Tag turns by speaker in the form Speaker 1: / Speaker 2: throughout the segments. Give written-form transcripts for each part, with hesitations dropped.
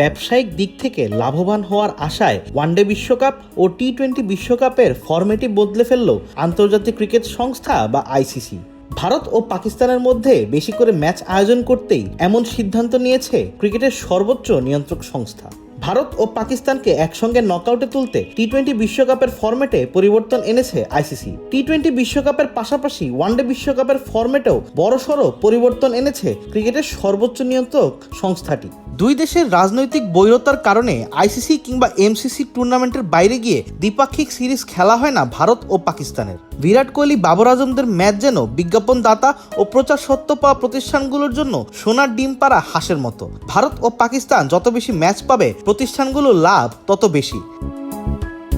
Speaker 1: ব্যবসায়িক দিক থেকে লাভবান হওয়ার আশায় ওয়ানডে বিশ্বকাপ ও টি-20 বিশ্বকাপের ফরম্যাটই বদলে ফেলল আন্তর্জাতিক ক্রিকেট সংস্থা বা আইসিসি। ভারত ও পাকিস্তানের মধ্যে বেশি করে ম্যাচ আয়োজন করতেই এমন সিদ্ধান্ত নিয়েছে ক্রিকেটের সর্বোচ্চ নিয়ন্ত্রক সংস্থা। ভারত ও পাকিস্তানকে একসঙ্গে নকআউটে তুলতে টি-20 বিশ্বকাপের ফরম্যাটে পরিবর্তন এনেছে আইসিসি। টি-20 বিশ্বকাপের পাশাপাশি ওয়ানডে বিশ্বকাপের ফরম্যাটেও বড়সড় পরিবর্তন এনেছে ক্রিকেটের সর্বোচ্চ নিয়ন্ত্রক সংস্থাটি। দুই দেশের রাজনৈতিক বৈরতার কারণে আইসিসি কিংবা এমসিসি টুর্নামেন্টের বাইরে গিয়ে দ্বিপাক্ষিক সিরিজ খেলা হয় না ভারত ও পাকিস্তানের। বিরাট কোহলি, বাবর আজমদের ম্যাচ যেন বিজ্ঞাপনদাতা ও প্রচার সত্ত্ব পাওয়া প্রতিষ্ঠানগুলোর জন্য সোনার ডিম পাড়া হাঁসের মতো। ভারত ও পাকিস্তান যত বেশি ম্যাচ পাবে, প্রতিষ্ঠানগুলোর লাভ তত বেশি।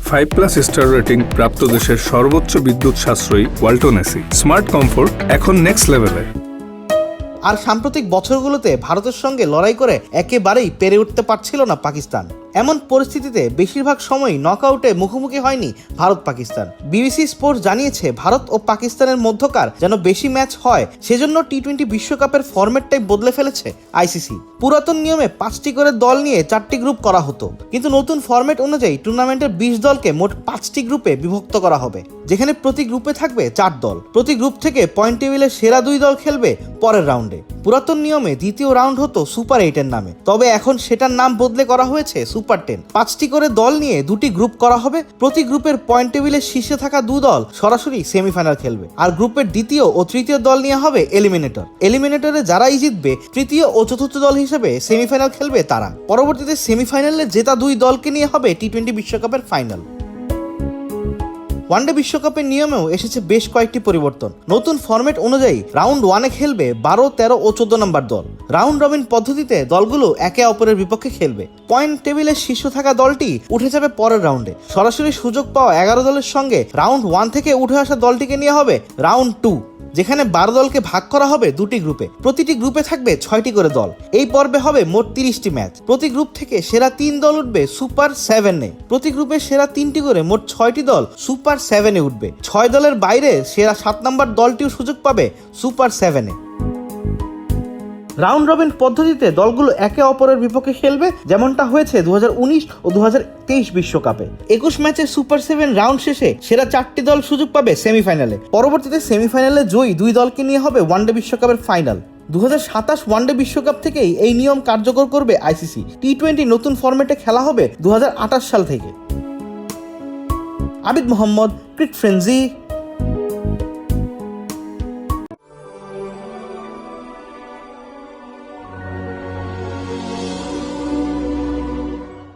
Speaker 2: 5+ স্টার রেটিং প্রাপ্ত দেশের সর্বোচ্চ বিদ্যুৎ সাশ্রয়ী ওয়ালটন এসি। স্মার্ট কমফোর্ট এখন নেক্সট লেভেলে।
Speaker 1: আর সাম্প্রতিক বছরগুলোতে ভারতের সঙ্গে লড়াই করে একেবারেই পেরে উঠতে পারছিল না পাকিস্তান। এমন পরিস্থিতিতে বেশিরভাগ সময়ই নকআউটে মুখোমুখি হয়নি ভারত পাকিস্তান। বিবিসি স্পোর্টস জানিয়েছে, ভারত ও পাকিস্তানের মধ্যকার যেন বেশি ম্যাচ হয়, সেজন্য টি-20 বিশ্বকাপের ফরম্যাটটাই বদলে ফেলেছে আইসিসি। পুরাতন নিয়মে 5টি করে দল নিয়ে 4টি গ্রুপ করা হতো, কিন্তু নতুন ফরম্যাট অনুযায়ী টুর্নামেন্টের 20 দলকে মোট 5টি গ্রুপে বিভক্ত করা হবে, যেখানে প্রতি গ্রুপে থাকবে 4 দল। প্রতি গ্রুপ থেকে পয়েন্ট টেবিলের সেরা 2 দল খেলবে পরের রাউন্ডে। পুরাতন নিয়মে দ্বিতীয় রাউন্ড হতো সুপার 8-এর নামে, তবে এখন সেটার নাম বদলে করা হয়েছে সুপার 10। 5টি করে দল নিয়ে 2টি গ্রুপ করা হবে। প্রতি গ্রুপের পয়েন্ট টেবিলের শীর্ষে থাকা 2 দল সরাসরি সেমিফাইনাল খেলবে, আর গ্রুপের দ্বিতীয় ও তৃতীয় দল নিয়ে হবে এলিমিনেটরে যারাই জিতবে, তৃতীয় ও চতুর্থ দল হিসেবে সেমিফাইনাল খেলবে তারা। পরবর্তীতে সেমিফাইনালে জেতা 2 দলকে নিয়ে হবে টি-20 বিশ্বকাপের ফাইনাল। ওয়ানডে বিশ্বকাপের নিয়মেও এসেছে বেশ কয়েকটি পরিবর্তন। নতুন ফরম্যাট অনুযায়ী রাউন্ড 1-এ খেলবে 12, 13 ও 14 নম্বর দল। রাউন্ড রবিন পদ্ধতিতে দলগুলো একে অপরের বিপক্ষে খেলবে। পয়েন্ট টেবিলের শীর্ষ থাকা দলটি উঠে যাবে পরের রাউন্ডে। সরাসরি সুযোগ পাওয়া 11 দলের সঙ্গে রাউন্ড 1 থেকে উঠে আসা দলটিকে নিয়ে হবে রাউন্ড 2, যেখানে 12 দলকে ভাগ করা হবে 2টি গ্রুপে। প্রতিটি গ্রুপে থাকবে 6টি করে দল। এই পর্বে হবে মোট 30টি ম্যাচ। প্রতি গ্রুপ থেকে সেরা 3 দল উঠবে সুপার 7-এ। প্রতি গ্রুপে সেরা 3টি করে মোট 6টি দল সুপার 7-এ উঠবে। 6 দলের বাইরে সেরা 7 নম্বর দলটিও সুযোগ পাবে সুপার 7-এ। রাউন্ড রবিন পদ্ধতিতে দলগুলো একে অপরের বিপক্ষে খেলবে, যেমনটা হয়েছে 2019 ও 2023 বিশ্বকাপে। 21 ম্যাচের সুপার 7 রাউন্ড শেষে সেরা 4টি দল সুযোগ পাবে সেমিফাইনালে। পরবর্তীতে সেমিফাইনালে জয়ী 2 দলকে নিয়ে হবে ওয়ানডে বিশ্বকাপের ফাইনাল। 2027 ওয়ানডে বিশ্বকাপ থেকেই এই নিয়ম কার্যকর করবে আইসিসি। টি-20 নতুন ফরম্যাটে খেলা হবে 2028 সাল থেকে। Abid Mohammad, cricket frenzy.